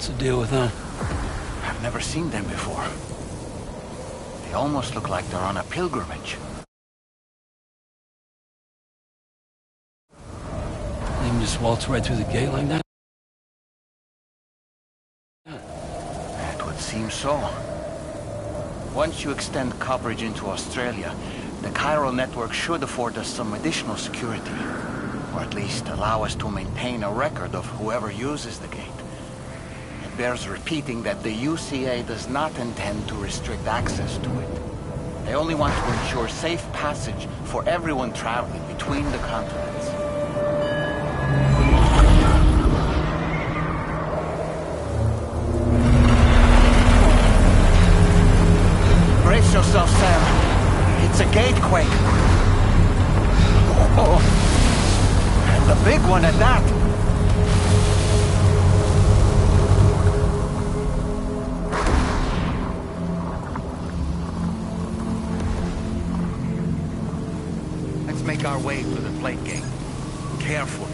What's the deal with them? I've never seen them before. They almost look like they're on a pilgrimage. They can just waltz right through the gate like that? It would seem so. Once you extend coverage into Australia, the chiral network should afford us some additional security. Or at least allow us to maintain a record of whoever uses the gate. It bears repeating that the UCA does not intend to restrict access to it. They only want to ensure safe passage for everyone traveling between the continents. Brace yourself, Sam. It's a gatequake. Oh, and a big one at that. Let's make our way through the plate gate. Carefully.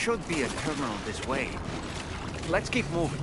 should be a terminal this way. Let's keep moving.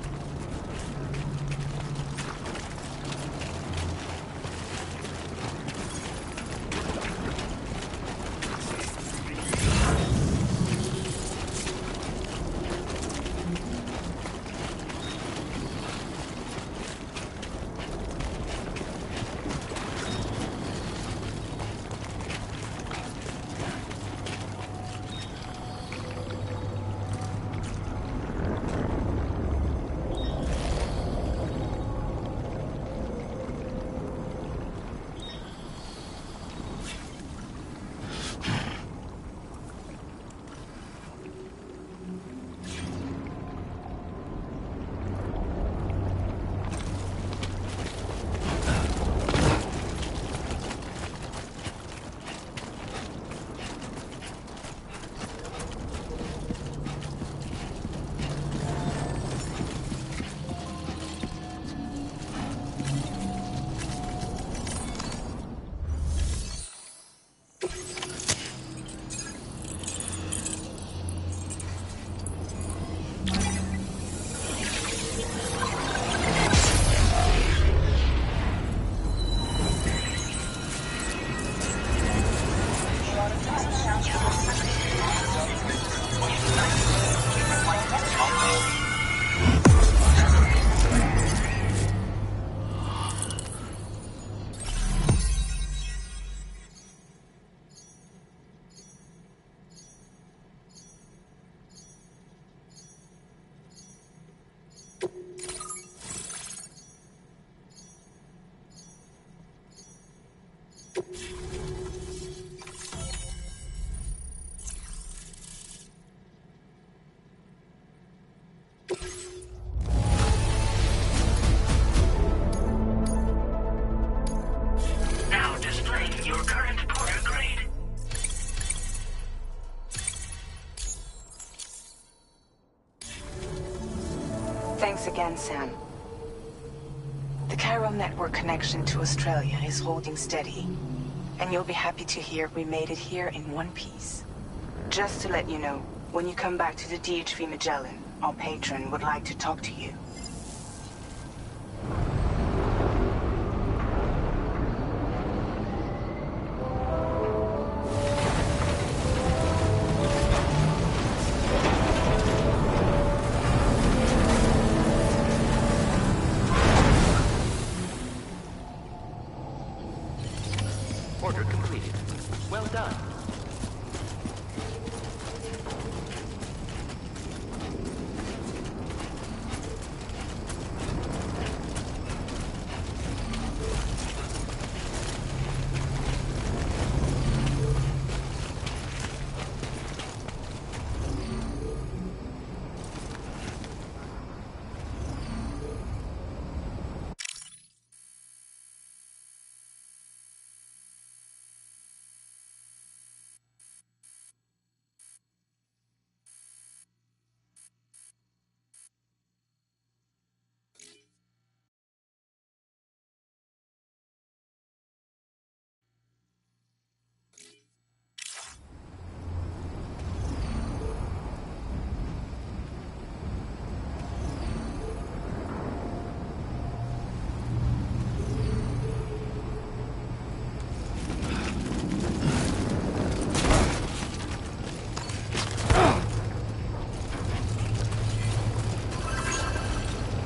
Now displaying your current porter grade. Thanks again, Sam. The chiral network connection to Australia is holding steady. And you'll be happy to hear we made it here in one piece. Just to let you know, when you come back to the DHV Magellan, our patron would like to talk to you. Order completed. Well done.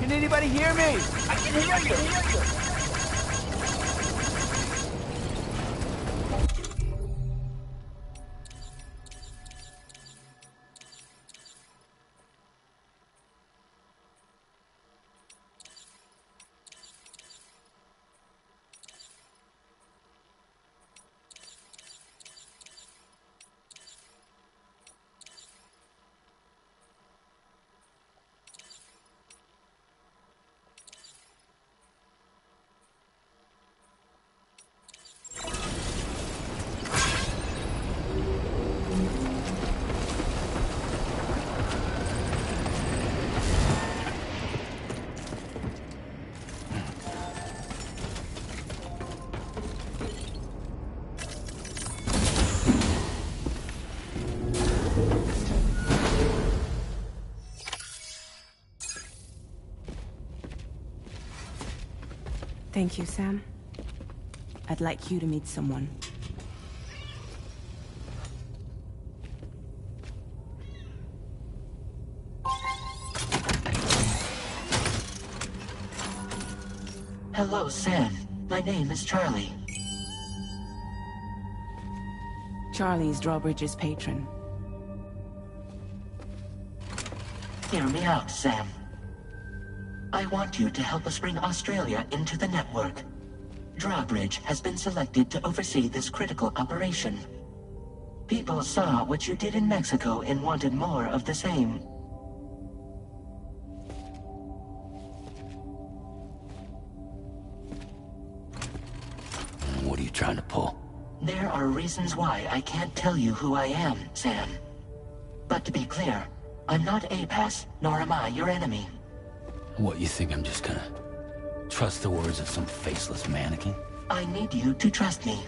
Can anybody hear me? I can hear you. Thank you, Sam. I'd like you to meet someone. Hello, Sam. My name is Charlie. Charlie's Drawbridge's patron. Hear me out, Sam. I want you to help us bring Australia into the network. Drawbridge has been selected to oversee this critical operation. People saw what you did in Mexico and wanted more of the same. What are you trying to pull? There are reasons why I can't tell you who I am, Sam. But to be clear, I'm not APAS, nor am I your enemy. What, you think I'm just gonna trust the words of some faceless mannequin? I need you to trust me.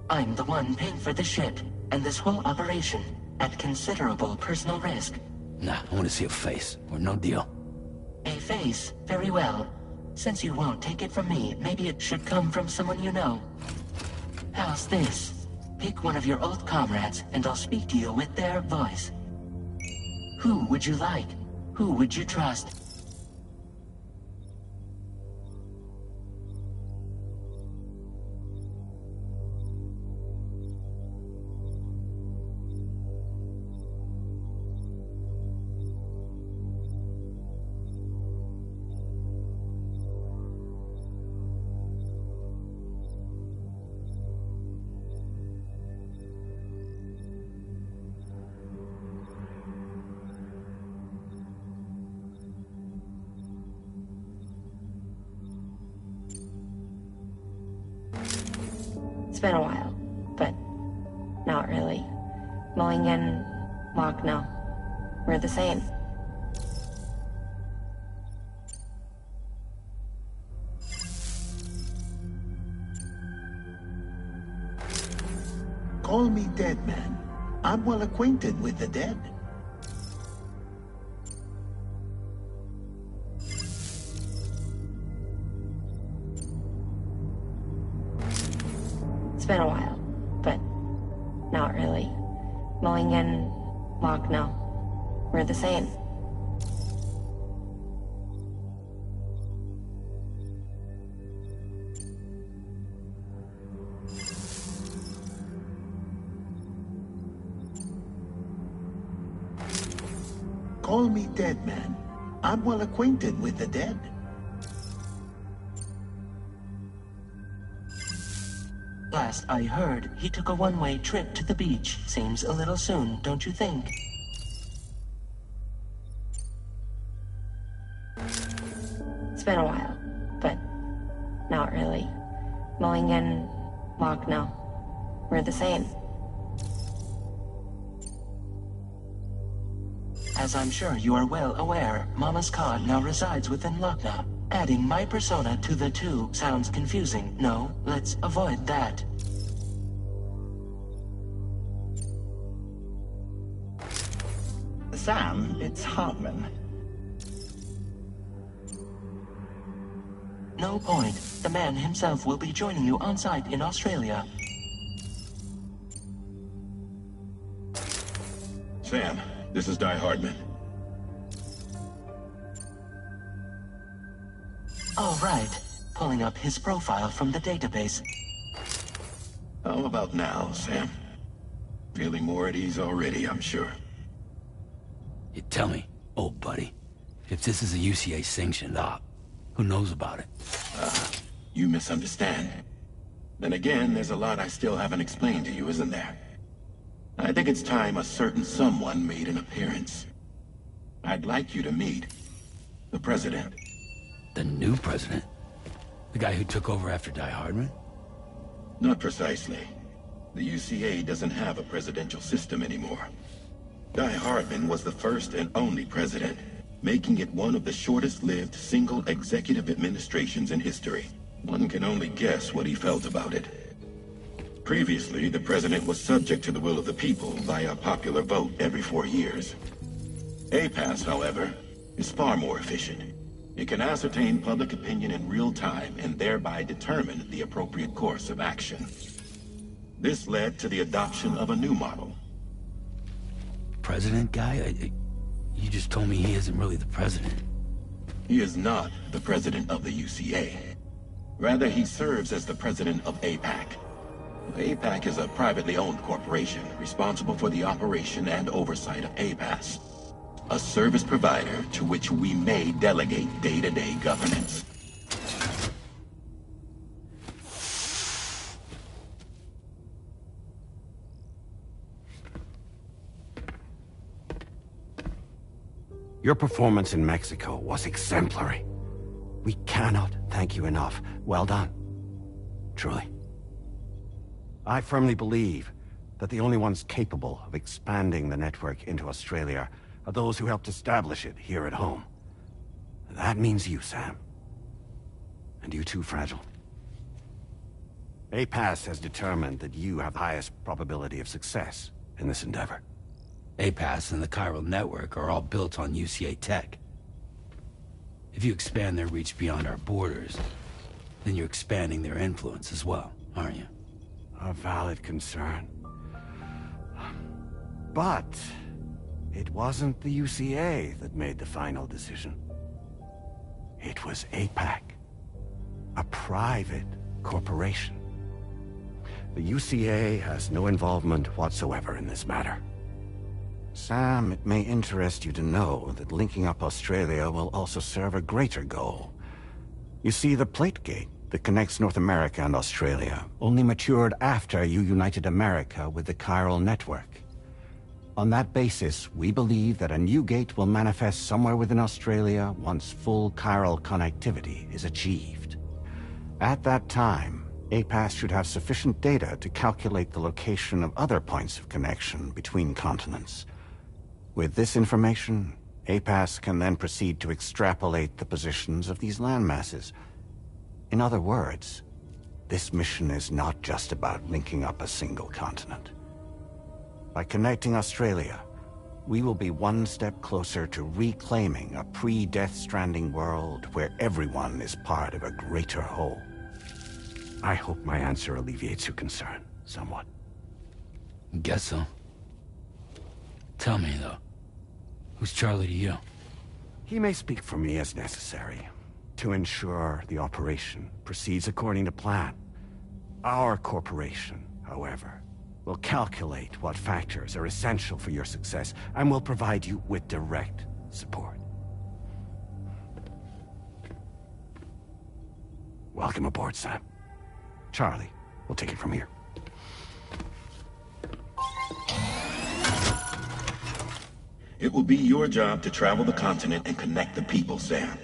I'm the one paying for the ship, and this whole operation, at considerable personal risk. Nah, I want to see a face, or no deal. A face? Very well. Since you won't take it from me, maybe it should come from someone you know. How's this? Pick one of your old comrades, and I'll speak to you with their voice. Who would you like? Who would you trust? It's been a while, but not really. Mulligan, Mock, no. We're the same. Call me dead man. I'm well acquainted with the dead. It's been a while, but not really. Mulligan, Mock, no. We're the same. Call me dead man. I'm well acquainted with the dead. Last I heard, he took a one-way trip to the beach. Seems a little soon, don't you think? It's been a while, but not really. Mulligan, Mock, no. We're the same. As I'm sure you are well aware, Mama's Khan now resides within Lucknow. Adding my persona to the two sounds confusing. No, let's avoid that. Sam, it's Hartman. No point. The man himself will be joining you on site in Australia. Sam, this is Di Hardman. All right. Pulling up his profile from the database. How about now, Sam? Feeling more at ease already, I'm sure. You tell me, old buddy, if this is a UCA sanctioned op, who knows about it? You misunderstand. Then again, there's a lot I still haven't explained to you, isn't there? I think it's time a certain someone made an appearance. I'd like you to meet the President. The new president? The guy who took over after Di Hardman? Not precisely. The UCA doesn't have a presidential system anymore. Di Hardman was the first and only president, making it one of the shortest-lived single executive administrations in history. One can only guess what he felt about it. Previously, the president was subject to the will of the people via popular vote every 4 years. APAS, however, is far more efficient. It can ascertain public opinion in real time and thereby determine the appropriate course of action. This led to the adoption of a new model. President guy? You just told me he isn't really the president. He is not the president of the UCA. Rather, he serves as the president of APAC. APAC is a privately owned corporation responsible for the operation and oversight of APAS, a service provider to which we may delegate day-to-day governance. Your performance in Mexico was exemplary. We cannot thank you enough. Well done. Truly. I firmly believe that the only ones capable of expanding the network into Australia are those who helped establish it here at home. That means you, Sam. And you too, Fragile. APAS has determined that you have the highest probability of success in this endeavor. APAS and the chiral network are all built on UCA tech. If you expand their reach beyond our borders, then you're expanding their influence as well, aren't you? A valid concern. But it wasn't the UCA that made the final decision. It was APAC, a private corporation. The UCA has no involvement whatsoever in this matter. Sam, it may interest you to know that linking up Australia will also serve a greater goal. You see, the plate gate that connects North America and Australia only matured after you united America with the chiral network. On that basis, we believe that a new gate will manifest somewhere within Australia once full chiral connectivity is achieved. At that time, APAS should have sufficient data to calculate the location of other points of connection between continents. With this information, APAS can then proceed to extrapolate the positions of these landmasses. In other words, this mission is not just about linking up a single continent. By connecting Australia, we will be one step closer to reclaiming a pre-Death Stranding world where everyone is part of a greater whole. I hope my answer alleviates your concern somewhat. Guess so. Tell me, though. Who's Charlie to you? He may speak for me as necessary to ensure the operation proceeds according to plan. Our corporation, however, will calculate what factors are essential for your success and will provide you with direct support. Welcome aboard, Sam. Charlie, we'll take it from here. It will be your job to travel the continent and connect the people, Sam.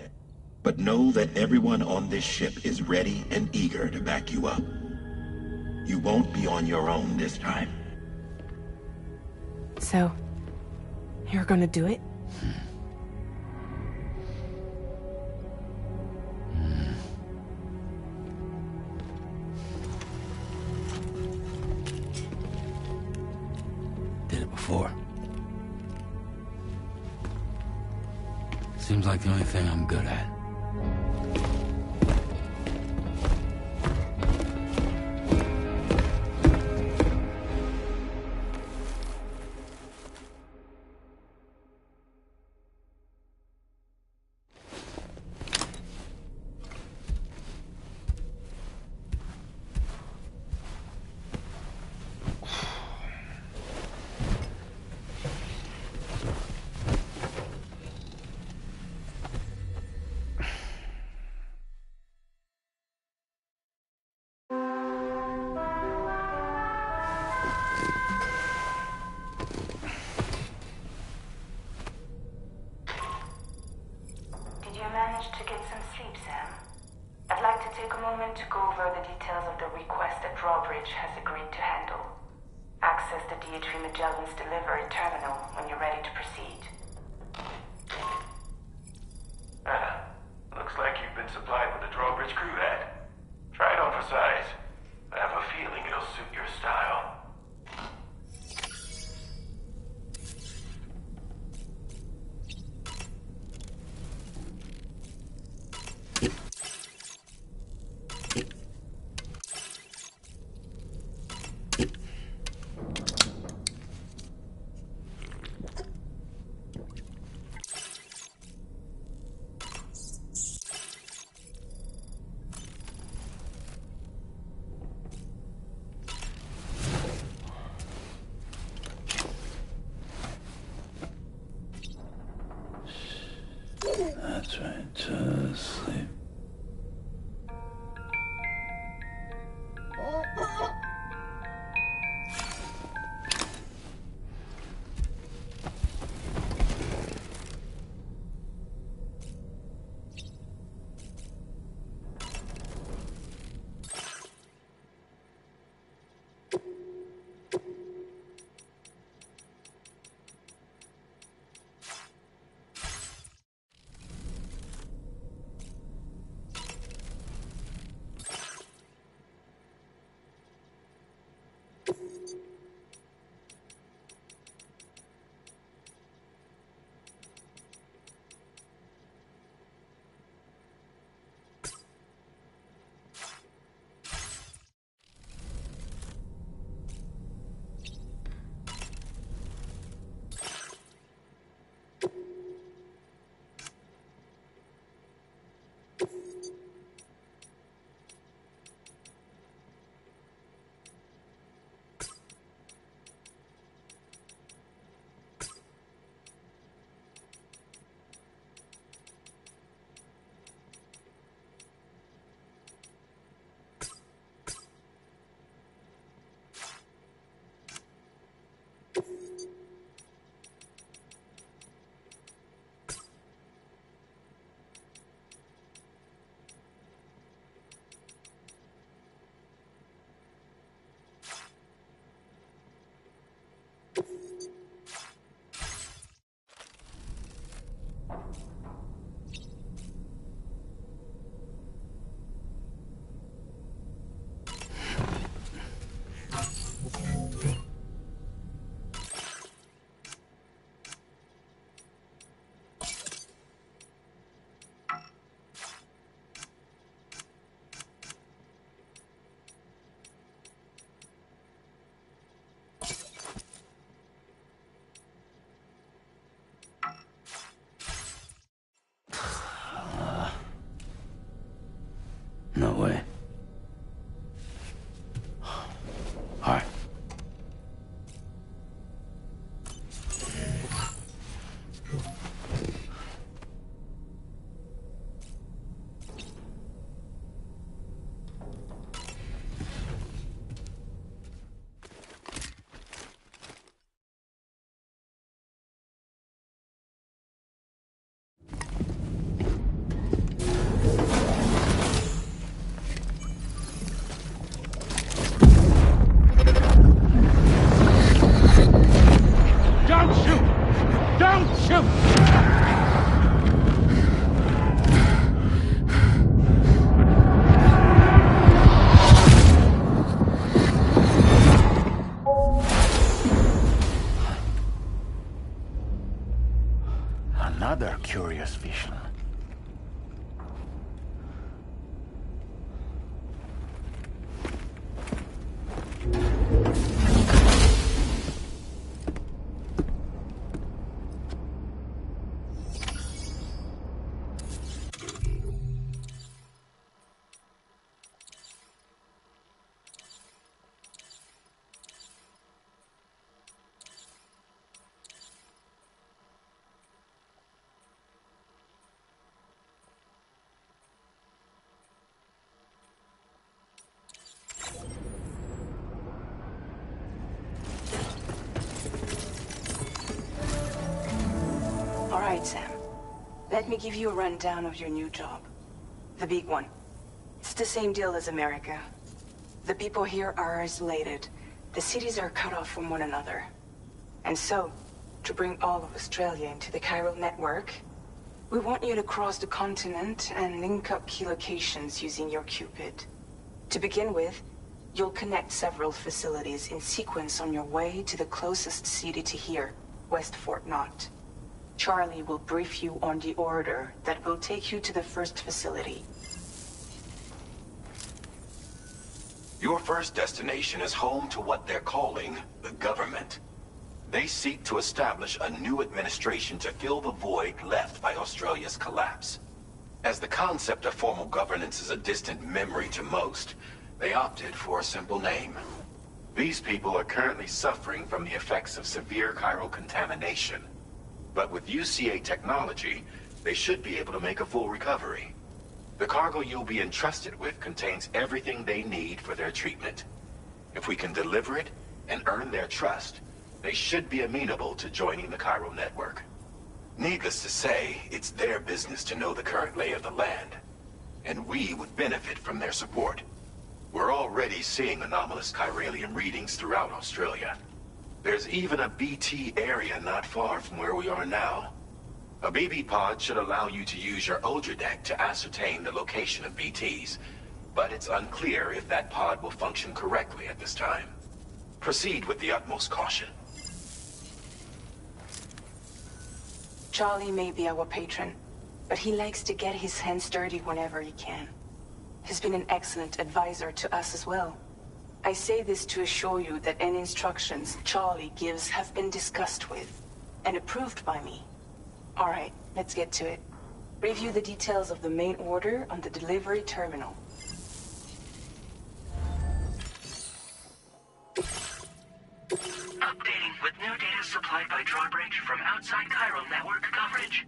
But know that everyone on this ship is ready and eager to back you up. You won't be on your own this time. So, you're gonna do it? Did it before. Seems like the only thing I'm good at. To get some sleep, Sam. I'd like to take a moment to go over the details of the request that Drawbridge has agreed to handle. Access the DH3 Magellan's delivery terminal when you're ready to proceed. Looks like you've been supplied with a Drawbridge crew head. Try it on for size. I have a feeling it'll suit your style. No way. All right. Don't shoot! Don't shoot! Another curious vision. All right, Sam. Let me give you a rundown of your new job. The big one. It's the same deal as America. The people here are isolated. The cities are cut off from one another. And so, to bring all of Australia into the chiral network, we want you to cross the continent and link up key locations using your Cupid. To begin with, you'll connect several facilities in sequence on your way to the closest city to here, West Fort Knott. Charlie will brief you on the order that will take you to the first facility. Your first destination is home to what they're calling the government. They seek to establish a new administration to fill the void left by Australia's collapse. As the concept of formal governance is a distant memory to most, they opted for a simple name. These people are currently suffering from the effects of severe chiral contamination. But with UCA technology, they should be able to make a full recovery. The cargo you'll be entrusted with contains everything they need for their treatment. If we can deliver it and earn their trust, they should be amenable to joining the chiral network. Needless to say, it's their business to know the current lay of the land, and we would benefit from their support. We're already seeing anomalous chiralium readings throughout Australia. There's even a BT area not far from where we are now. A BB pod should allow you to use your Ultra deck to ascertain the location of BTs, but it's unclear if that pod will function correctly at this time. Proceed with the utmost caution. Charlie may be our patron, but he likes to get his hands dirty whenever he can. He's been an excellent advisor to us as well. I say this to assure you that any instructions Charlie gives have been discussed with and approved by me. All right, let's get to it. Review the details of the main order on the delivery terminal. Updating with new data supplied by Drawbridge from outside chiral network coverage.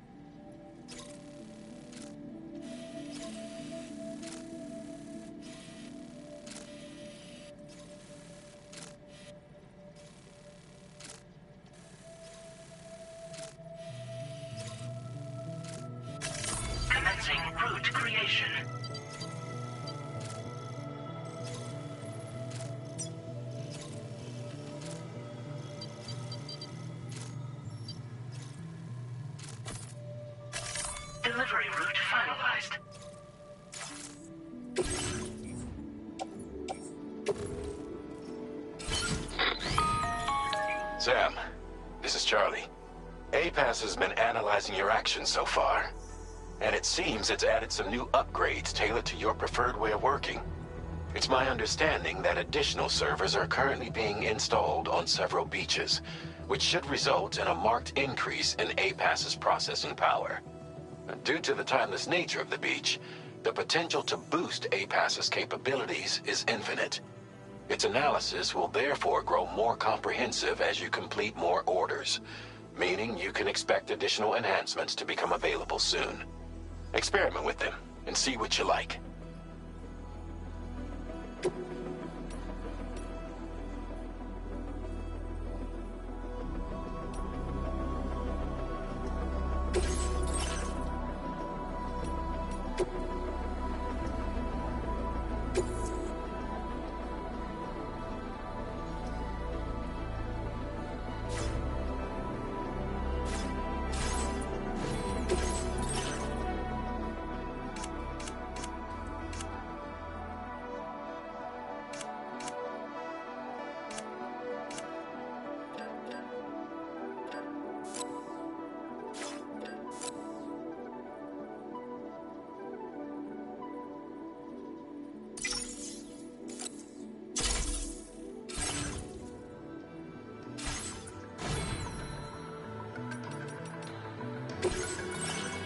Commencing route creation. Delivery route finalized. Sam, this is Charlie. APAS has been analyzing your actions so far, and it seems it's added some new upgrades tailored to your preferred way of working. It's my understanding that additional servers are currently being installed on several beaches, which should result in a marked increase in APAS's processing power. Due to the timeless nature of the beach, the potential to boost APAS's capabilities is infinite. Its analysis will therefore grow more comprehensive as you complete more orders, meaning you can expect additional enhancements to become available soon. Experiment with them and see what you like.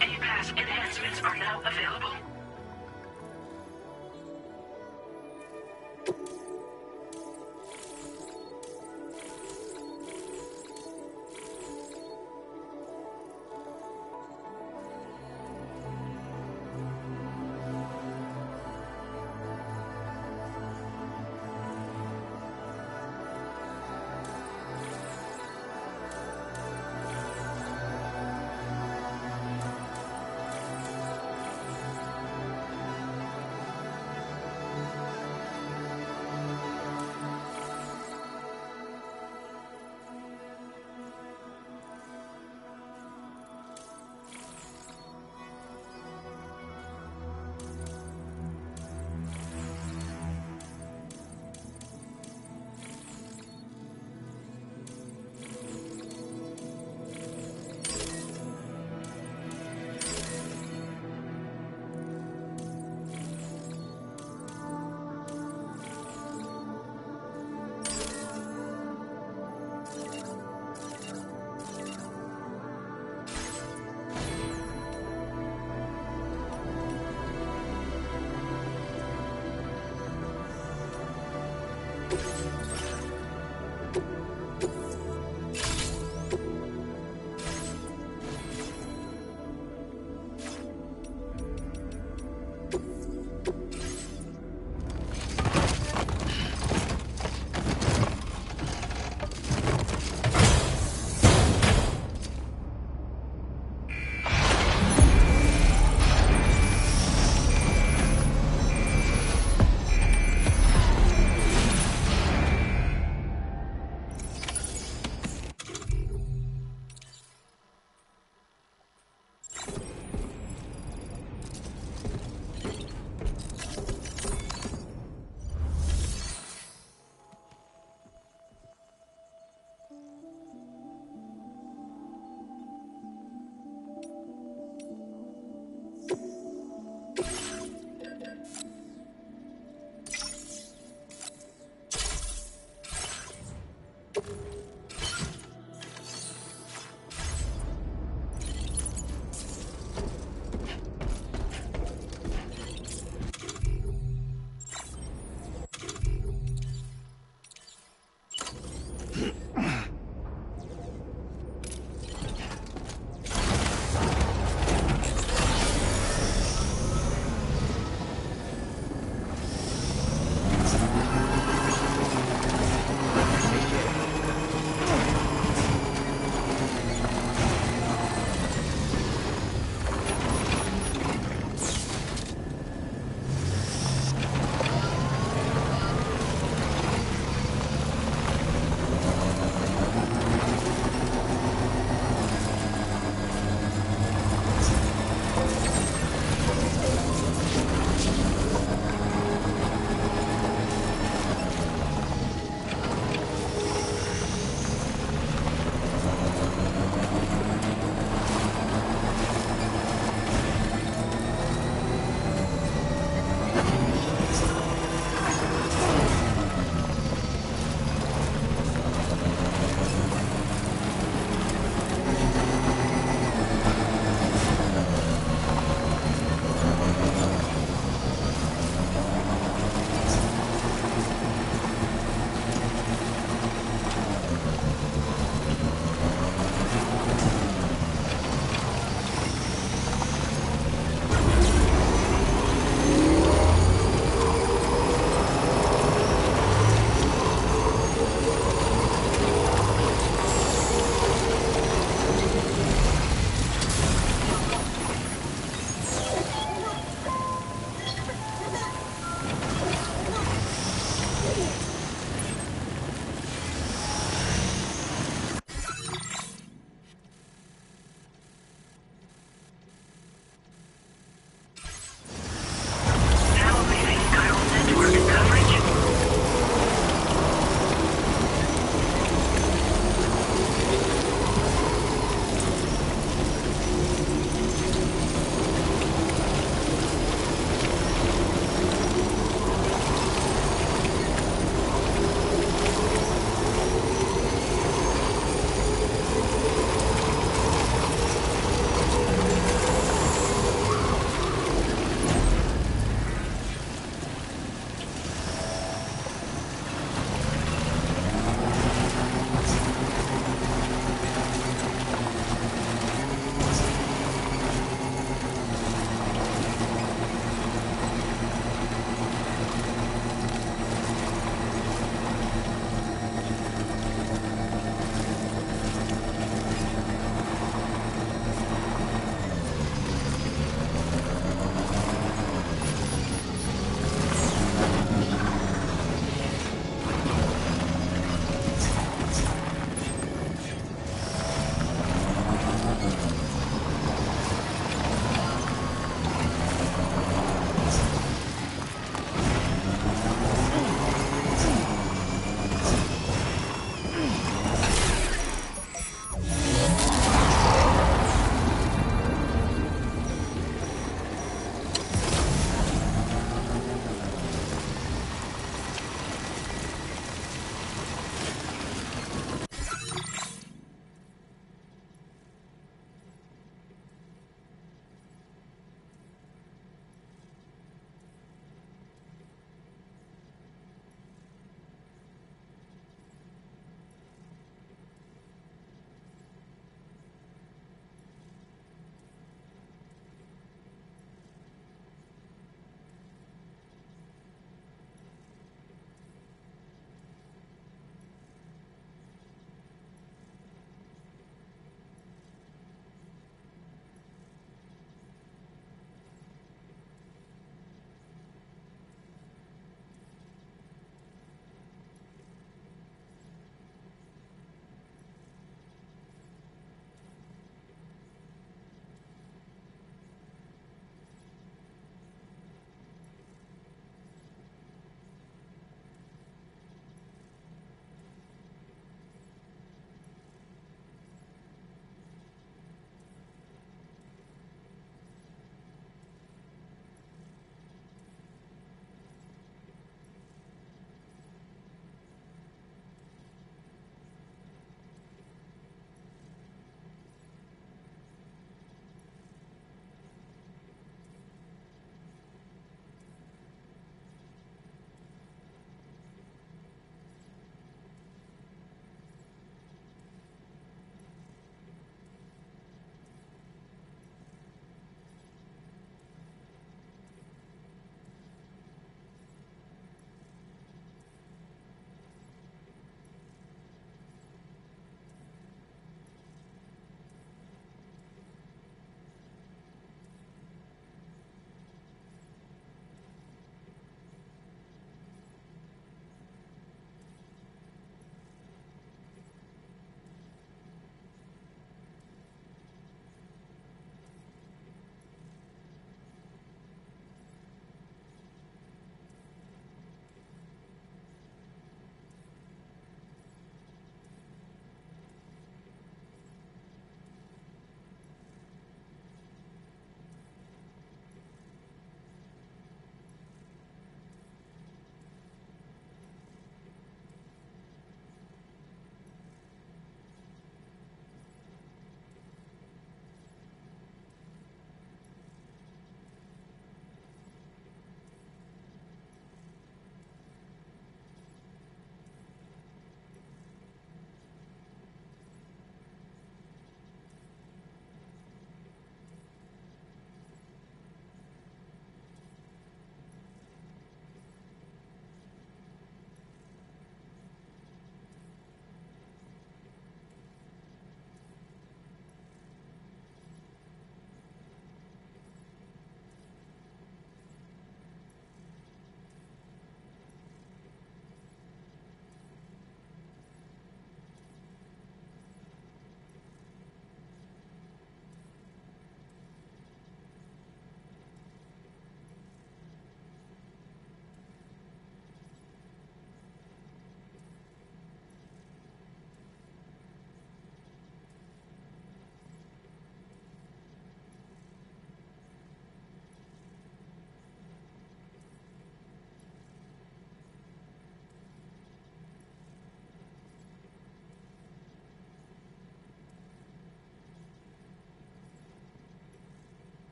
APAS enhancements are now available.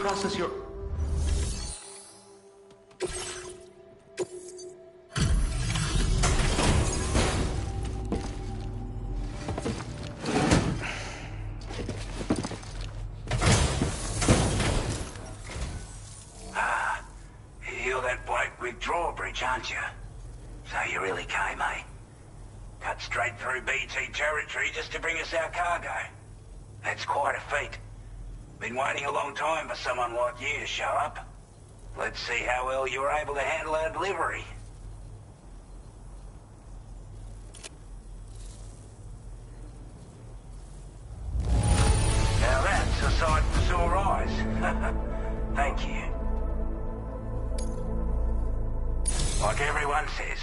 process your... You're that bloke with drawbridge, aren't you? So you really came, eh? Cut straight through BT territory just to bring us our cargo. That's quite a feat. Been waiting a long time for someone like you to show up. Let's see how well you were able to handle our delivery. Now that's a sight for sore eyes. Thank you. Like everyone says,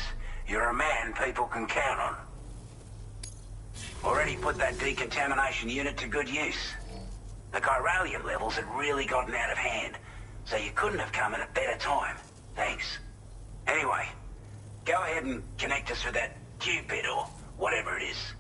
you're a man people can count on. Already put that decontamination unit to good use. The chiralium levels had really gotten out of hand, so you couldn't have come at a better time. Thanks. Anyway, go ahead and connect us with that Cupid or whatever it is.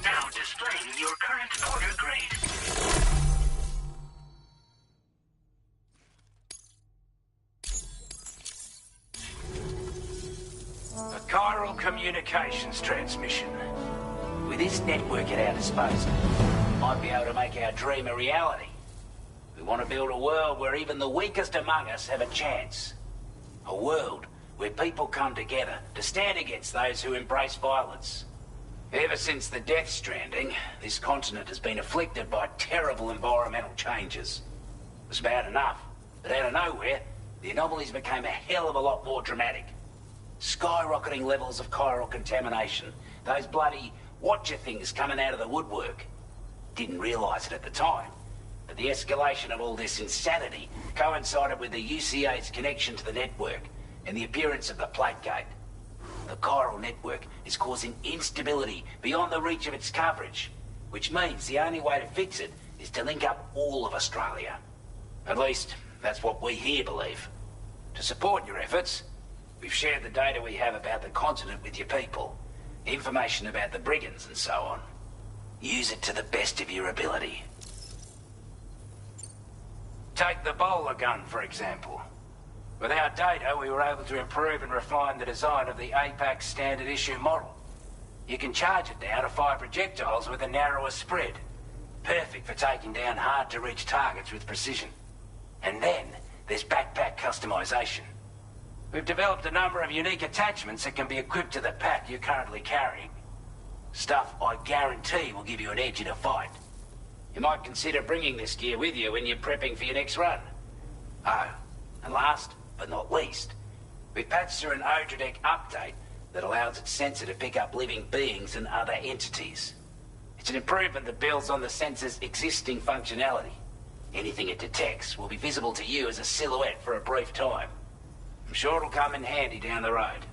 Now displaying your current order grade. A chiral communications transmission. With this network at our disposal, we might be able to make our dream a reality. We want to build a world where even the weakest among us have a chance. A world where people come together to stand against those who embrace violence. Ever since the death stranding, this continent has been afflicted by terrible environmental changes. It was bad enough, but out of nowhere, the anomalies became a hell of a lot more dramatic. Skyrocketing levels of chiral contamination, those bloody watcher things coming out of the woodwork. Didn't realise it at the time, but the escalation of all this insanity coincided with the UCA's connection to the network and the appearance of the Plate Gate. The chiral network is causing instability beyond the reach of its coverage, which means the only way to fix it is to link up all of Australia. At least, that's what we here believe. To support your efforts, we've shared the data we have about the continent with your people, information about the brigands and so on. Use it to the best of your ability. Take the bowler gun, for example. With our data, we were able to improve and refine the design of the APAC standard issue model. You can charge it now to fire projectiles with a narrower spread. Perfect for taking down hard-to-reach targets with precision. And then, there's backpack customization. We've developed a number of unique attachments that can be equipped to the pack you're currently carrying. Stuff I guarantee will give you an edge in a fight. You might consider bringing this gear with you when you're prepping for your next run. Oh, and last but not least, we've patched through an Odradek update that allows its sensor to pick up living beings and other entities. It's an improvement that builds on the sensor's existing functionality. Anything it detects will be visible to you as a silhouette for a brief time. I'm sure it'll come in handy down the road.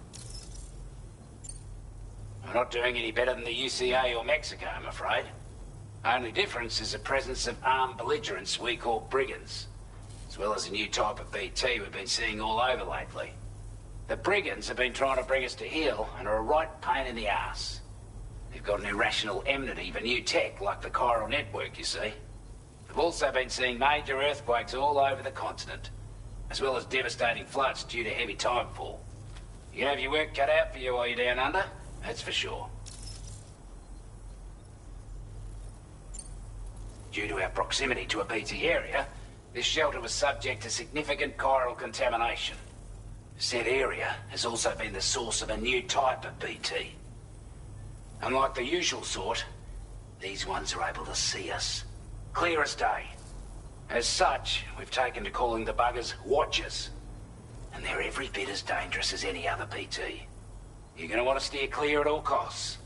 We're not doing any better than the UCA or Mexico, I'm afraid. Only difference is the presence of armed belligerents we call brigands, as well as a new type of BT we've been seeing all over lately. The brigands have been trying to bring us to heel and are a right pain in the ass. They've got an irrational enmity for new tech like the chiral network, you see. They've also been seeing major earthquakes all over the continent. as well as devastating floods due to heavy timefall. You have your work cut out for you while you're down under, that's for sure. Due to our proximity to a BT area, this shelter was subject to significant chiral contamination. Said area has also been the source of a new type of BT. Unlike the usual sort, these ones are able to see us. Clear as day. As such, we've taken to calling the buggers Watchers. And they're every bit as dangerous as any other BT. You're gonna want to steer clear at all costs.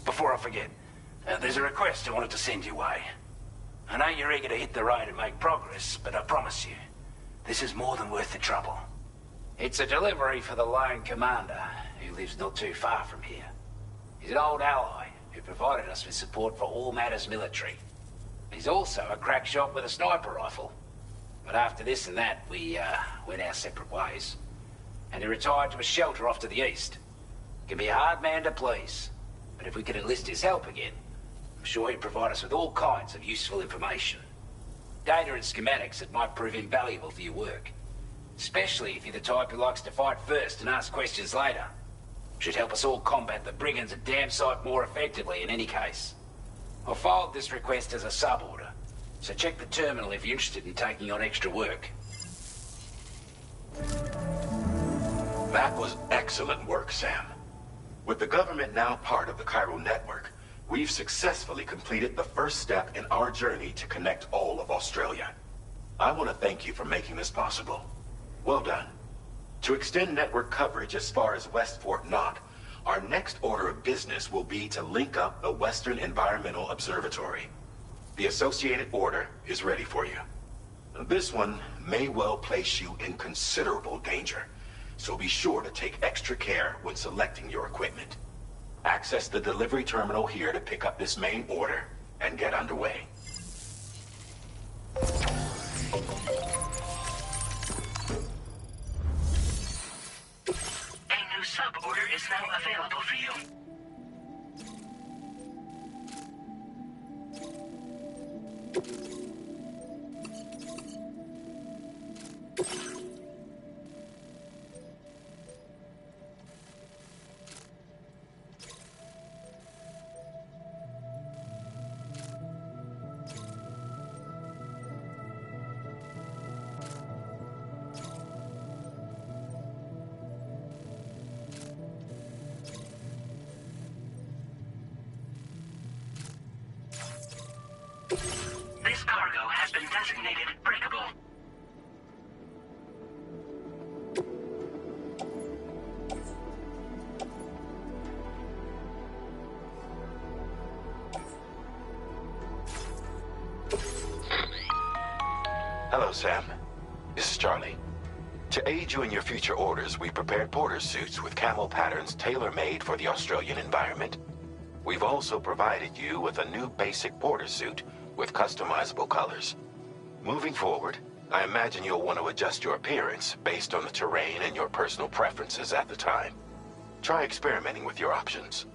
Before I forget, there's a request I wanted to send your way. I know you're eager to hit the road and make progress, but I promise you, this is more than worth the trouble. It's a delivery for the lone commander, who lives not too far from here. He's an old ally who provided us with support for all matters military. He's also a crack shot with a sniper rifle. But after this and that, we went our separate ways. And he retired to a shelter off to the east. He can be a hard man to please, but if we could enlist his help again, I'm sure he'd provide us with all kinds of useful information. Data and schematics that might prove invaluable for your work. Especially if you're the type who likes to fight first and ask questions later. Should help us all combat the brigands a damn sight more effectively in any case. I filed this request as a sub-order, so check the terminal if you're interested in taking on extra work. That was excellent work, Sam. With the government now part of the chiral network, we've successfully completed the first step in our journey to connect all of Australia. I want to thank you for making this possible. Well done. To extend network coverage as far as West Fort Knott, our next order of business will be to link up the Western Environmental Observatory. The associated order is ready for you. This one may well place you in considerable danger, so be sure to take extra care when selecting your equipment. Access the delivery terminal here to pick up this main order and get underway. A new sub-order is now available for you. This cargo has been designated breakable. Hello, Sam. This is Charlie. To aid you in your future orders, we prepared porter suits with camo patterns tailor-made for the Australian environment. We've also provided you with a new basic porter suit with customizable colors. Moving forward, I imagine you'll want to adjust your appearance based on the terrain and your personal preferences at the time. Try experimenting with your options.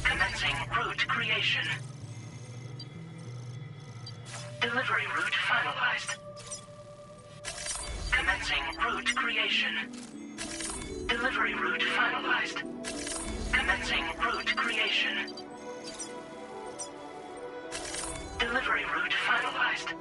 Commencing route creation. Delivery route finalized. Commencing route creation. Delivery route finalized. Commencing route creation. Delivery route finalized.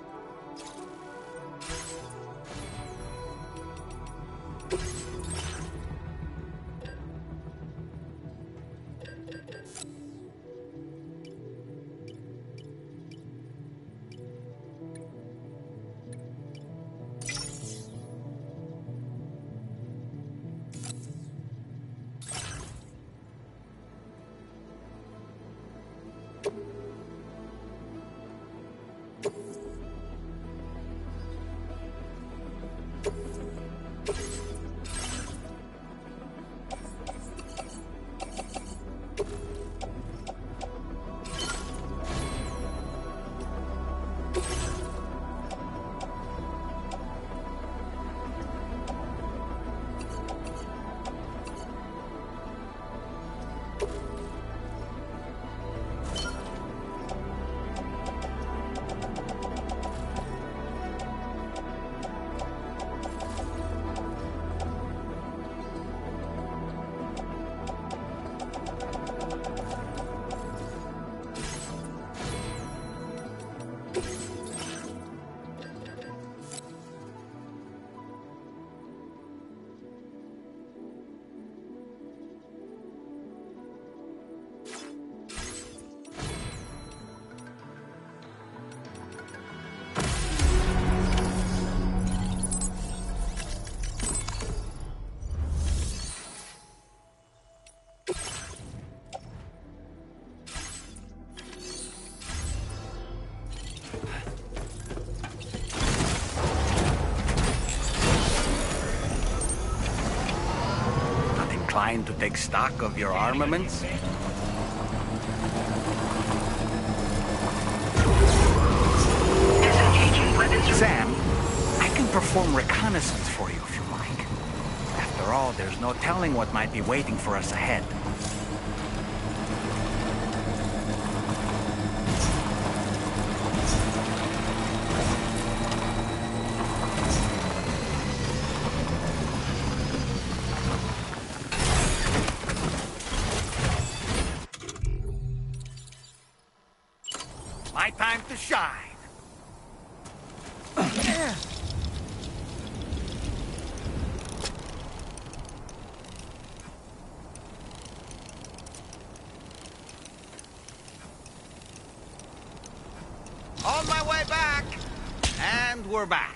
To take stock of your armaments? Disengaging weapons. Sam, I can perform reconnaissance for you if you like. After all, there's no telling what might be waiting for us ahead. My time to shine. On my way back. And we're back.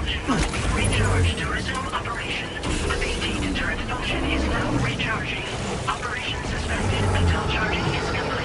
propulsion must be recharged to resume operation. The PT turret function is now recharging. Operation suspended until charging is complete.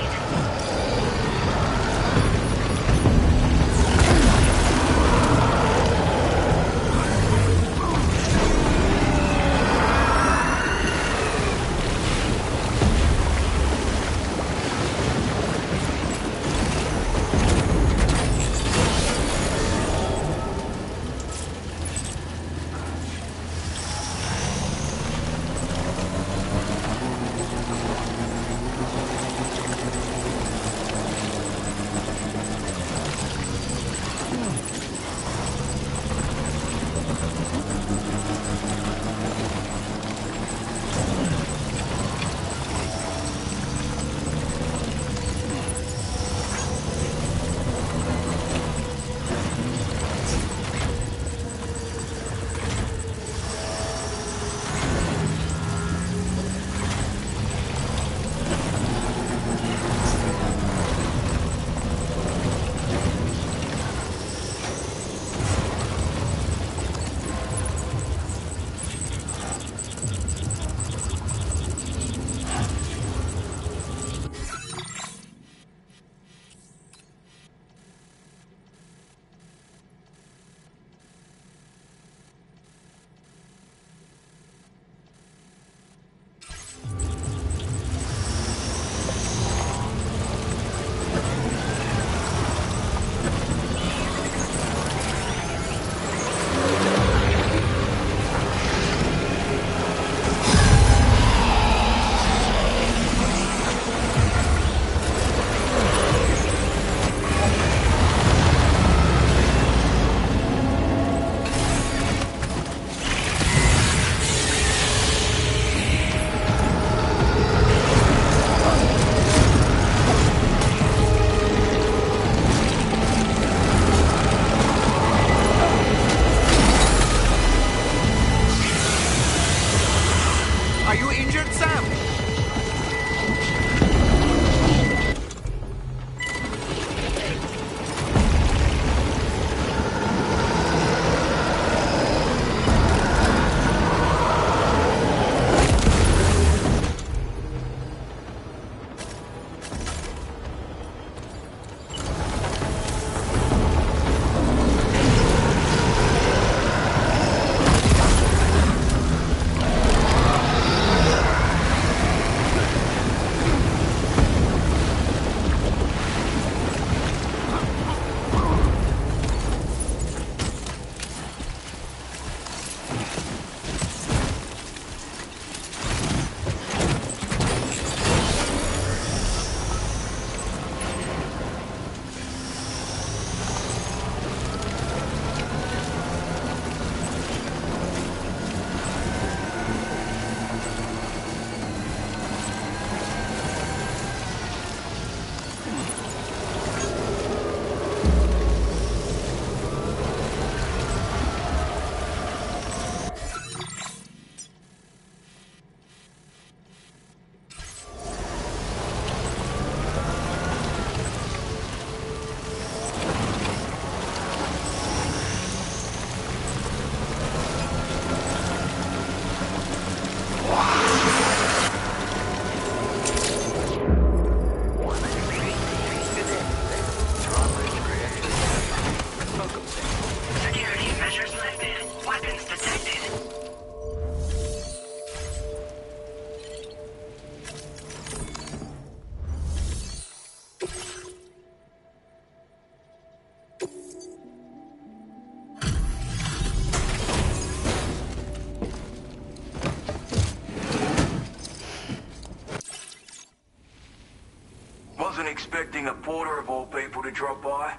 Wasn't expecting a porter of all people to drop by.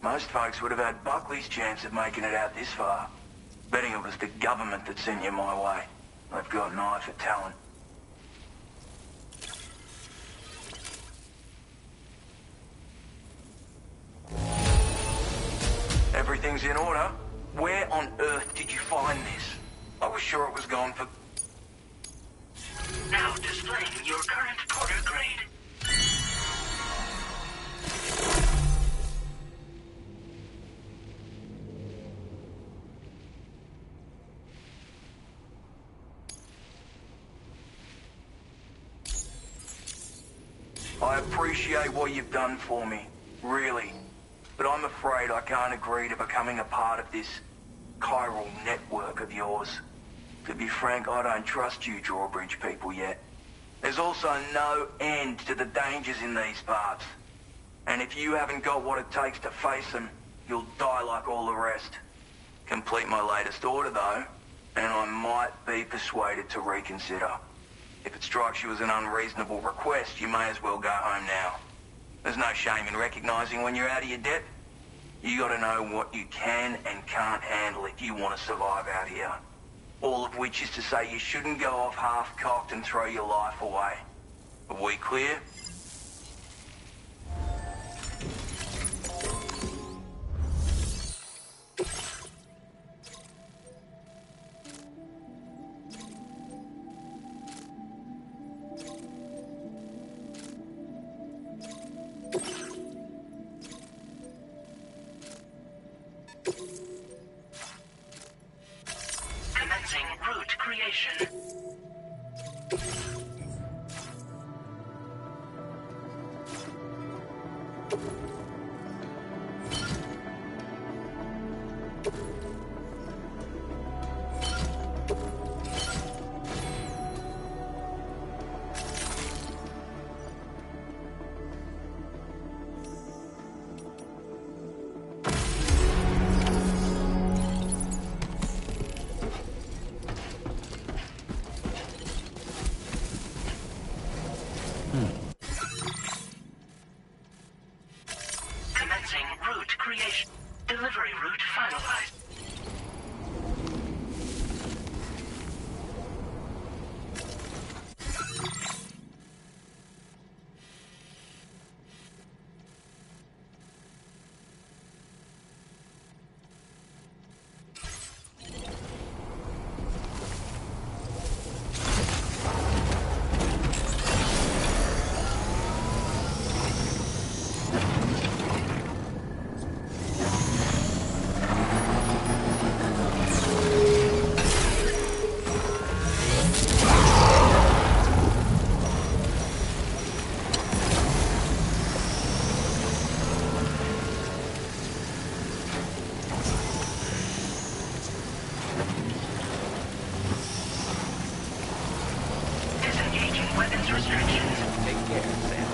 Most folks would have had Buckley's chance of making it out this far. Betting it was the government that sent you my way. They've got an eye for talent. Everything's in order. Where on earth did you find this? I was sure it was gone for... Now displaying your current porter grade. I appreciate what you've done for me, really. But I'm afraid I can't agree to becoming a part of this chiral network of yours. To be frank, I don't trust you drawbridge people yet. There's also no end to the dangers in these parts. And if you haven't got what it takes to face them, you'll die like all the rest. Complete my latest order, though, and I might be persuaded to reconsider. If it strikes you as an unreasonable request, you may as well go home now. There's no shame in recognizing when you're out of your depth. You gotta know what you can and can't handle if you want to survive out here. All of which is to say you shouldn't go off half-cocked and throw your life away. Are we clear? Commencing route creation. Commencing route creation. Delivery route finalized. Disengaging weapons restrictions. Take care, Sam.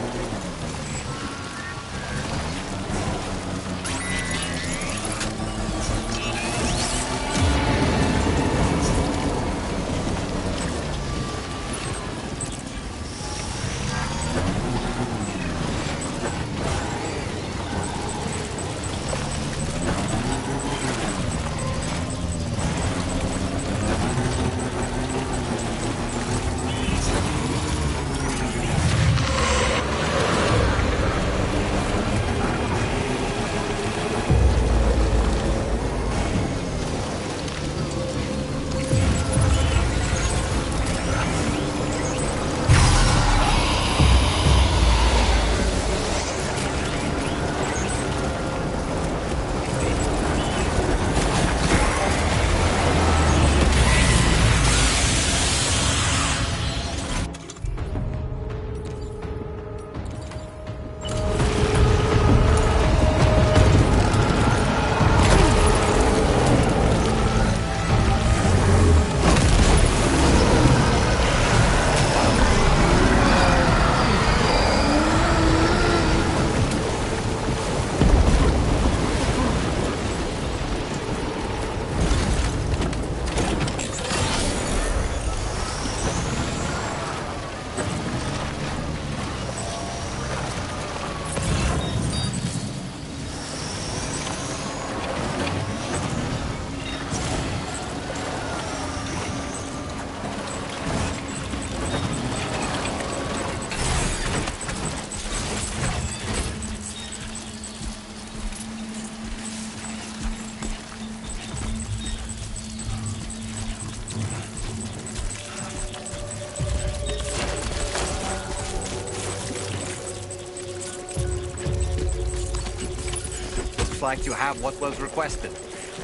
Like you have what was requested.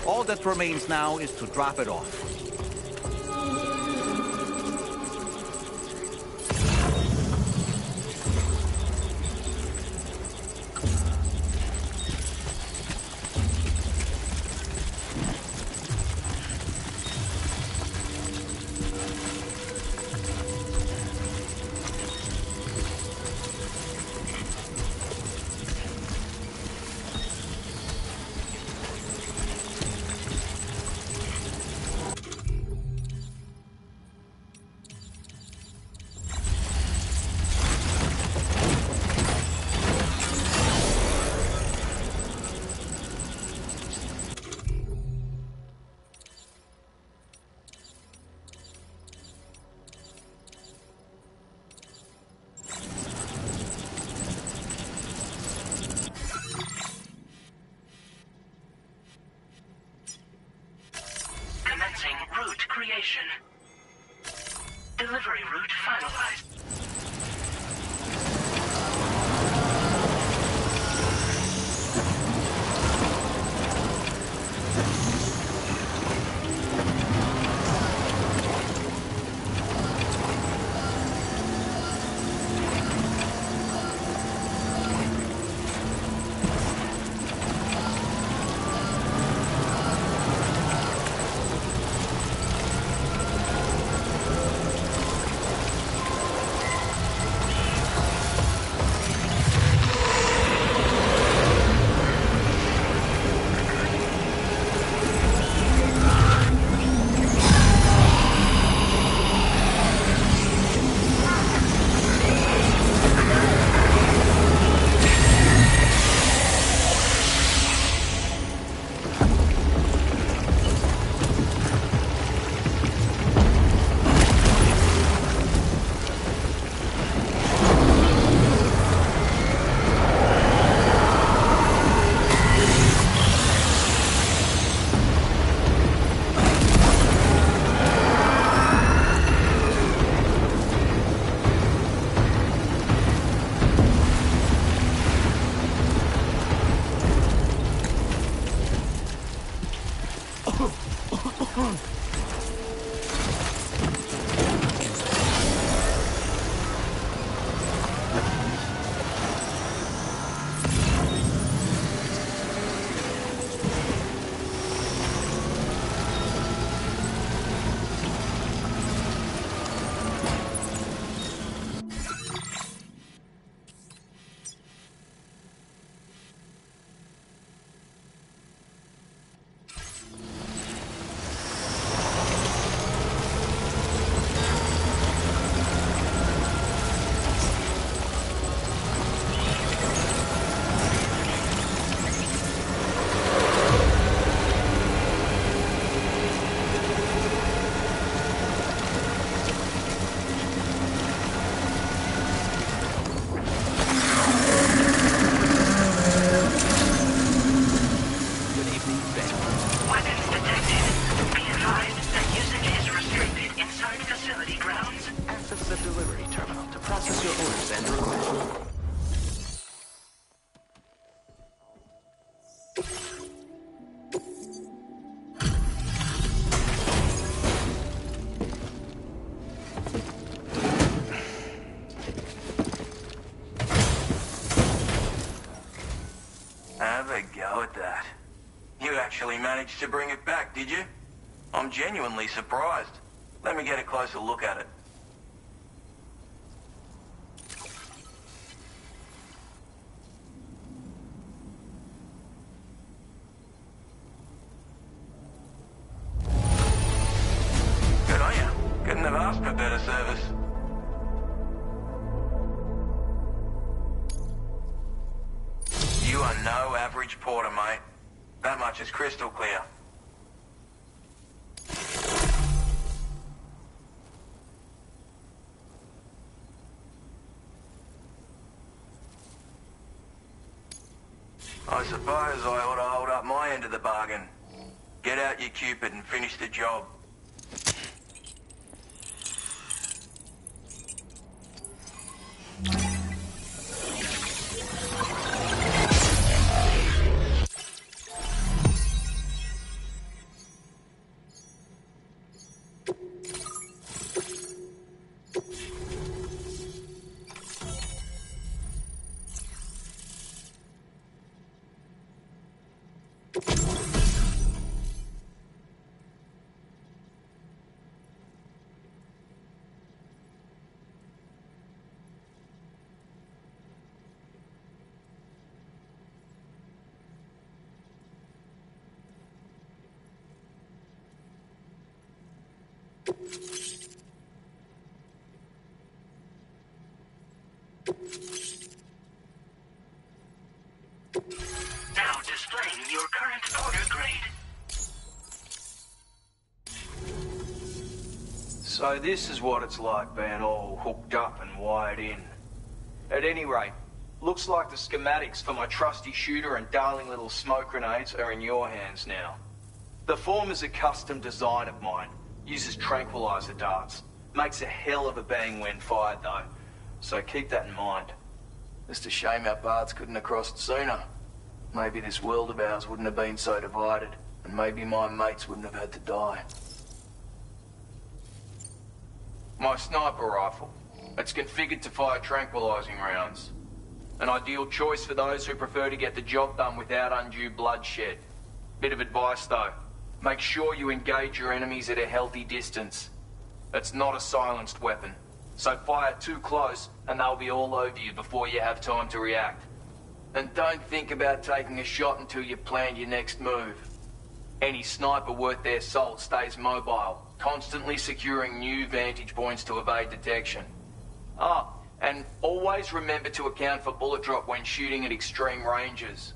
All that remains now is to drop it off. Delivery route finalized. Managed to bring it back, did you? I'm genuinely surprised. Let me get a closer look at it. Good on you. Couldn't have asked for better service. You are no average porter, mate. That much is crystal clear. I suppose I ought to hold up my end of the bargain. Get out your Cupid and finish the job. Now displaying your current order grade. So this is what it's like being all hooked up and wired in. At any rate, looks like the schematics for my trusty shooter and darling little smoke grenades are in your hands now. The form is a custom design of mine, uses tranquilizer darts. Makes a hell of a bang when fired, though. So keep that in mind. Just a shame our paths couldn't have crossed sooner. Maybe this world of ours wouldn't have been so divided, and maybe my mates wouldn't have had to die. My sniper rifle. It's configured to fire tranquilizing rounds. An ideal choice for those who prefer to get the job done without undue bloodshed. Bit of advice though. Make sure you engage your enemies at a healthy distance. It's not a silenced weapon, so fire too close and they'll be all over you before you have time to react. And don't think about taking a shot until you've planned your next move. Any sniper worth their salt stays mobile, constantly securing new vantage points to evade detection. And always remember to account for bullet drop when shooting at extreme ranges.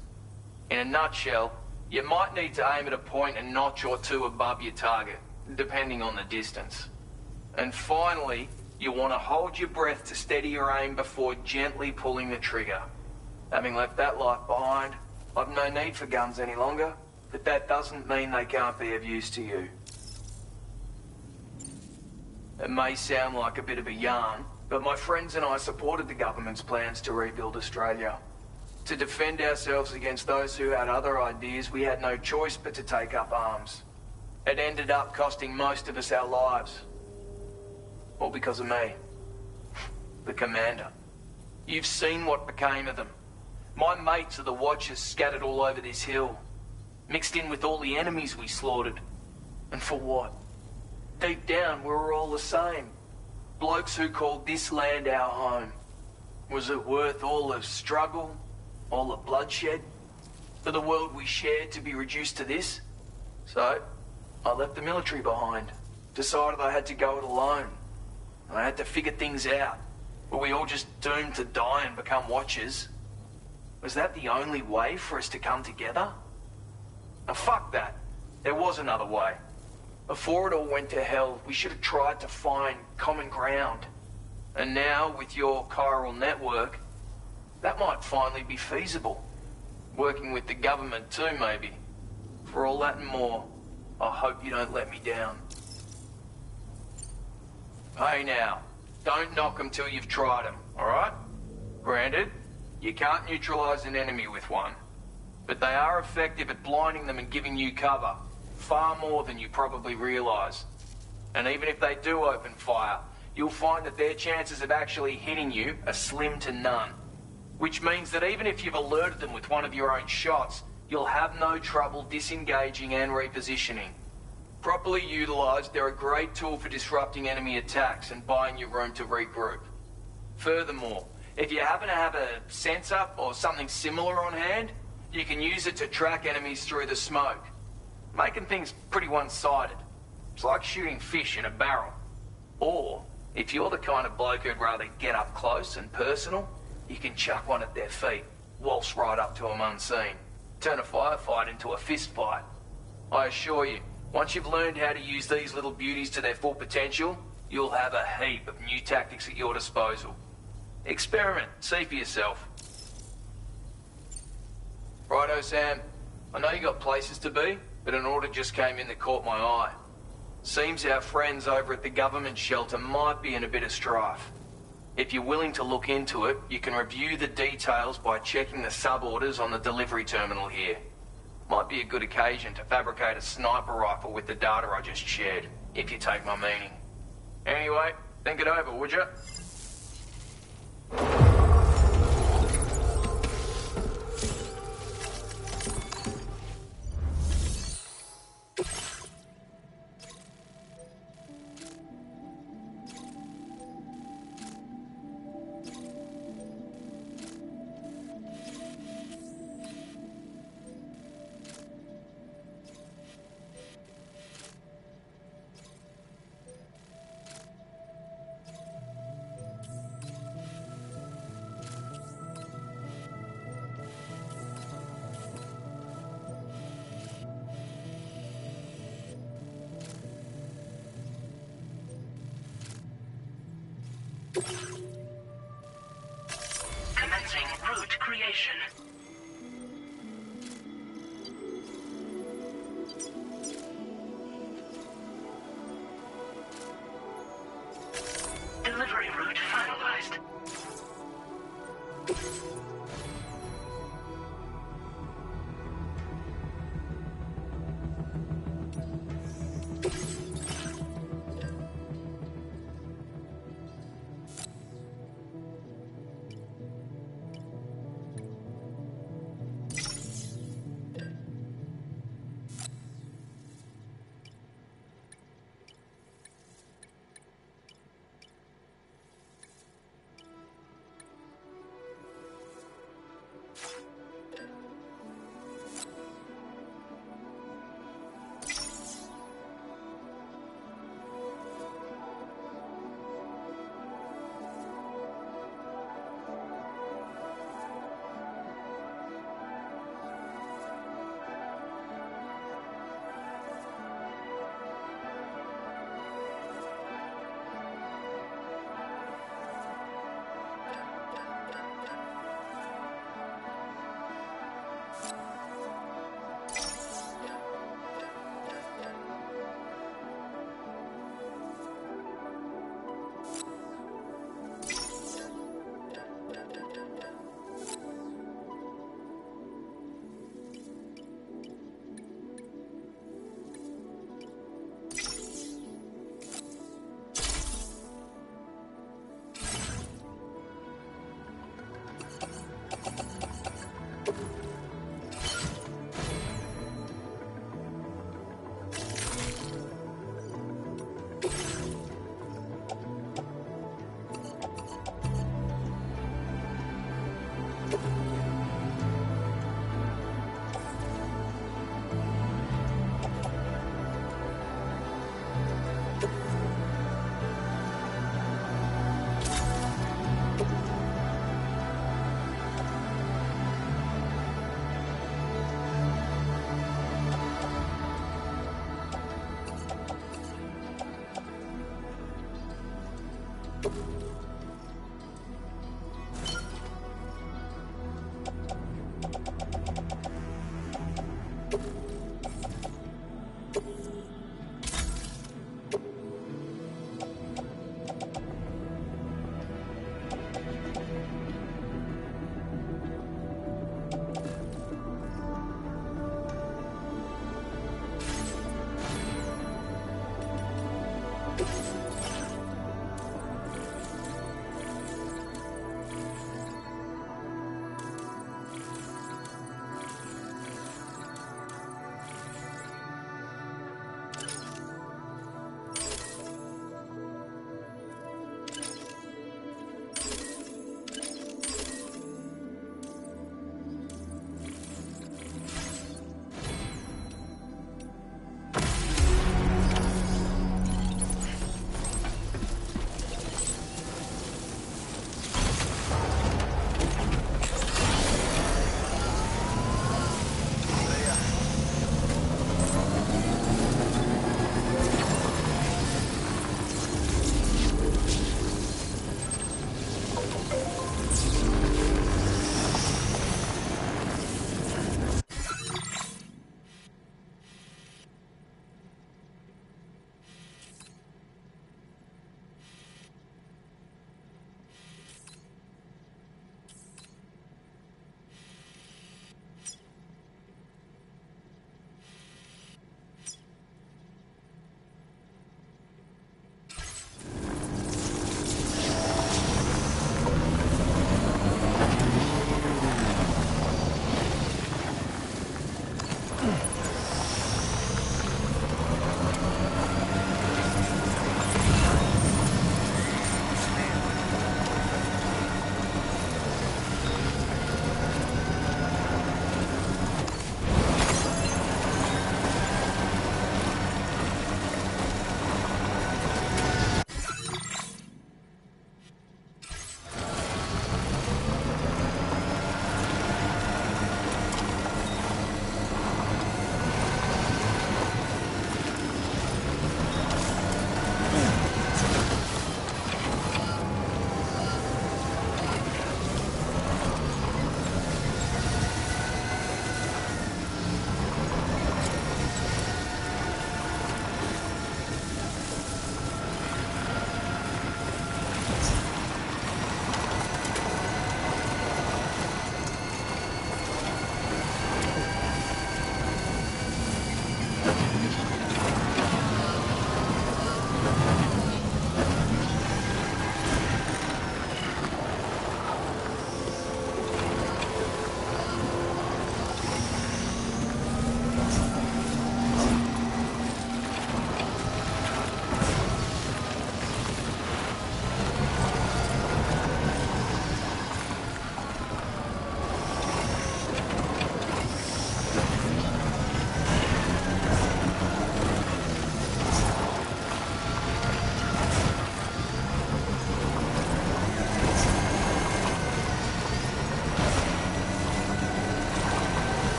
In a nutshell, you might need to aim at a point a notch or two above your target, depending on the distance. And finally, you want to hold your breath to steady your aim before gently pulling the trigger. Having left that life behind, I've no need for guns any longer, but that doesn't mean they can't be of use to you. It may sound like a bit of a yarn, but my friends and I supported the government's plans to rebuild Australia. To defend ourselves against those who had other ideas, we had no choice but to take up arms. It ended up costing most of us our lives. All because of me. The commander. You've seen what became of them. My mates are the Watchers scattered all over this hill. Mixed in with all the enemies we slaughtered. And for what? Deep down, we were all the same. Blokes who called this land our home. Was it worth all the struggle, all the bloodshed, for the world we shared to be reduced to this? So, I left the military behind. Decided I had to go it alone. I had to figure things out. Were we all just doomed to die and become Watchers? Was that the only way for us to come together? Now fuck that. There was another way. Before it all went to hell, we should have tried to find common ground. And now, with your chiral network, that might finally be feasible. Working with the government too, maybe. For all that and more, I hope you don't let me down. Hey now, don't knock them till you've tried them, alright? Granted, you can't neutralize an enemy with one. But they are effective at blinding them and giving you cover. Far more than you probably realize. And even if they do open fire, you'll find that their chances of actually hitting you are slim to none. Which means that even if you've alerted them with one of your own shots, you'll have no trouble disengaging and repositioning. Properly utilized, they're a great tool for disrupting enemy attacks and buying you room to regroup. Furthermore, if you happen to have a sensor or something similar on hand, you can use it to track enemies through the smoke. Making things pretty one-sided. It's like shooting fish in a barrel. Or, if you're the kind of bloke who'd rather get up close and personal, you can chuck one at their feet, waltz right up to them unseen, turn a firefight into a fist fight. I assure you, once you've learned how to use these little beauties to their full potential, you'll have a heap of new tactics at your disposal. Experiment, see for yourself. Righto, Sam. I know you got places to be, but an order just came in that caught my eye. Seems our friends over at the government shelter might be in a bit of strife. If you're willing to look into it, you can review the details by checking the sub-orders on the delivery terminal here. Might be a good occasion to fabricate a sniper rifle with the data I just shared, if you take my meaning. Anyway, think it over, would you? Commencing route creation.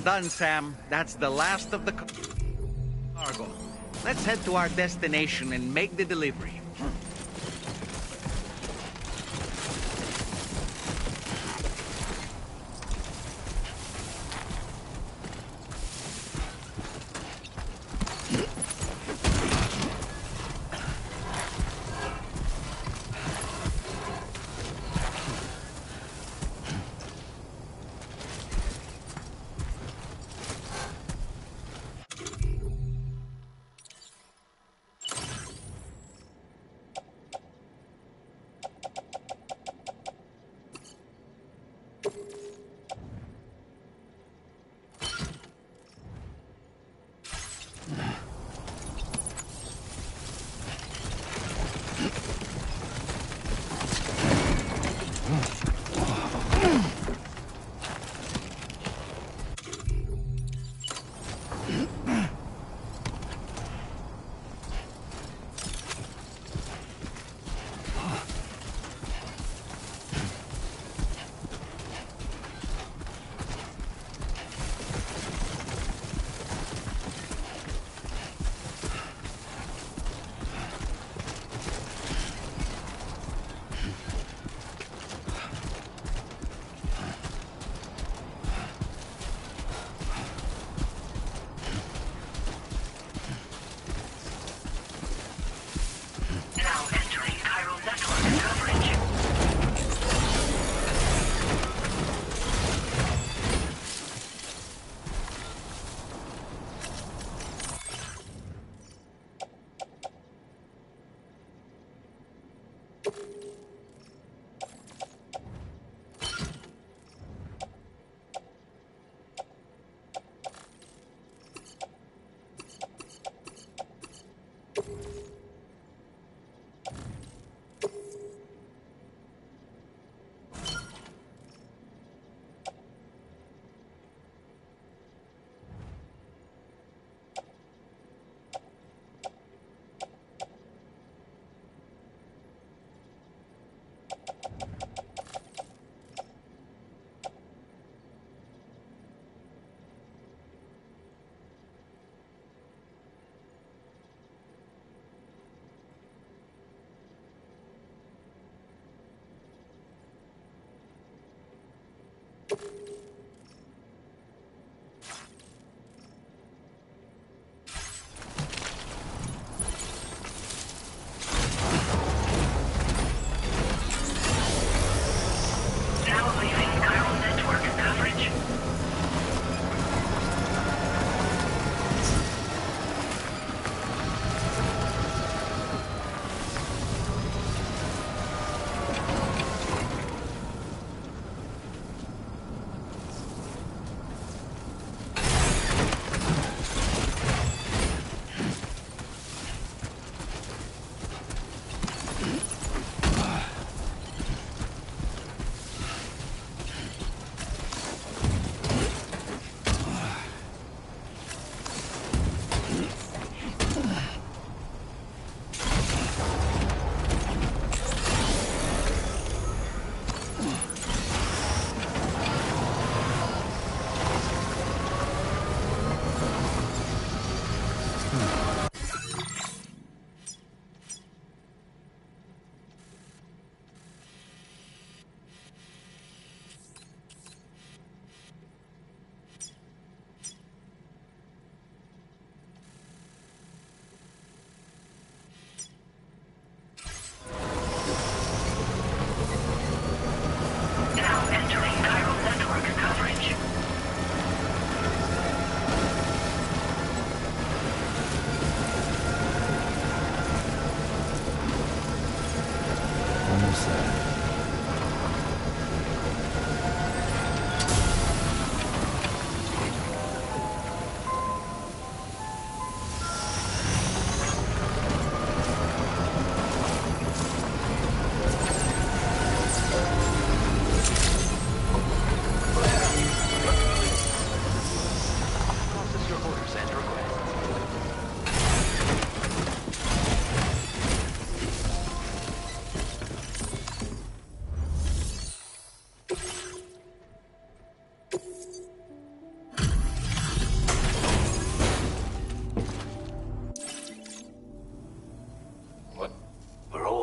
done, Sam. That's the last of the cargo. Let's head to our destination and make the delivery.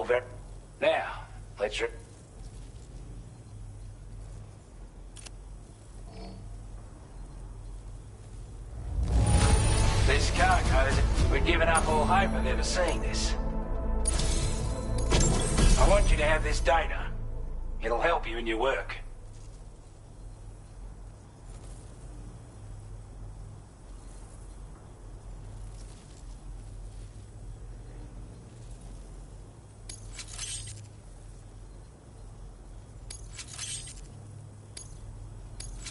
very... Now, let's... This cargo, we're giving up all hope of ever seeing this. I want you to have this data. It'll help you in your work.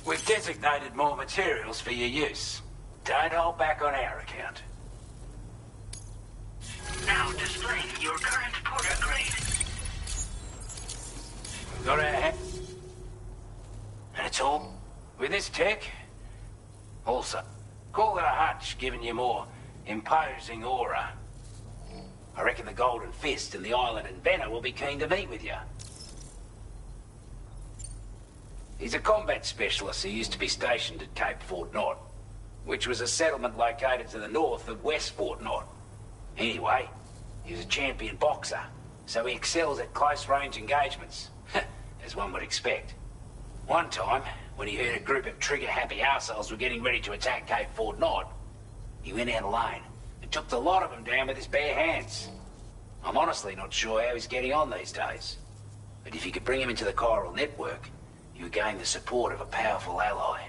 We've designated more materials for your use. Don't hold back on our account. Now displaying your current porter grade. Got a... That's all. With this tech... Also, call it a hunch, giving you more imposing aura. I reckon the Golden Fist and the island inventor will be keen to meet with you. He's a combat specialist who used to be stationed at Cape Fort Knot, which was a settlement located to the north of West Fort Knot. Anyway, he was a champion boxer, so he excels at close-range engagements, as one would expect. One time, when he heard a group of trigger-happy arseholes were getting ready to attack Cape Fort Knot, he went out alone and took the lot of them down with his bare hands. I'm honestly not sure how he's getting on these days, but if you could bring him into the chiral network, you would gain the support of a powerful ally.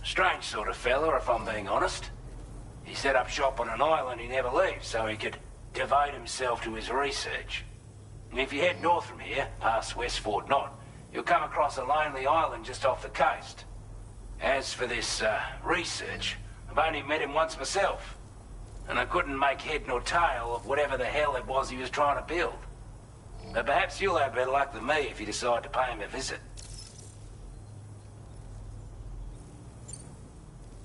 Strange sort of fella, if I'm being honest. He set up shop on an island he never leaves so he could devote himself to his research. If you head north from here, past West Fort Knot, you'll come across a lonely island just off the coast. As for this, research, I've only met him once myself, and I couldn't make head nor tail of whatever the hell it was he was trying to build. But perhaps you'll have better luck than me if you decide to pay him a visit.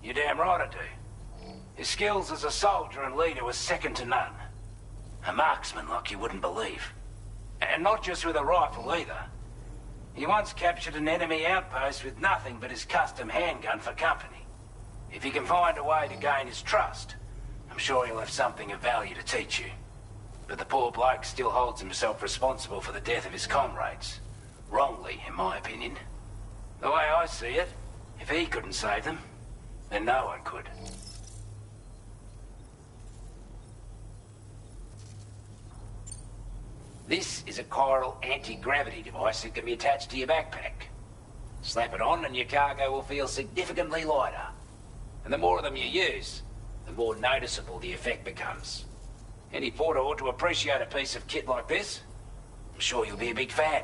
You're damn right I do. His skills as a soldier and leader was second to none. A marksman like you wouldn't believe. And not just with a rifle either. He once captured an enemy outpost with nothing but his custom handgun for company. If you can find a way to gain his trust, I'm sure he'll have something of value to teach you. But the poor bloke still holds himself responsible for the death of his comrades. Wrongly, in my opinion. The way I see it, if he couldn't save them, then no one could. This is a chiral anti-gravity device that can be attached to your backpack. Slap it on and your cargo will feel significantly lighter. And the more of them you use, the more noticeable the effect becomes. Any porter ought to appreciate a piece of kit like this. I'm sure you'll be a big fan.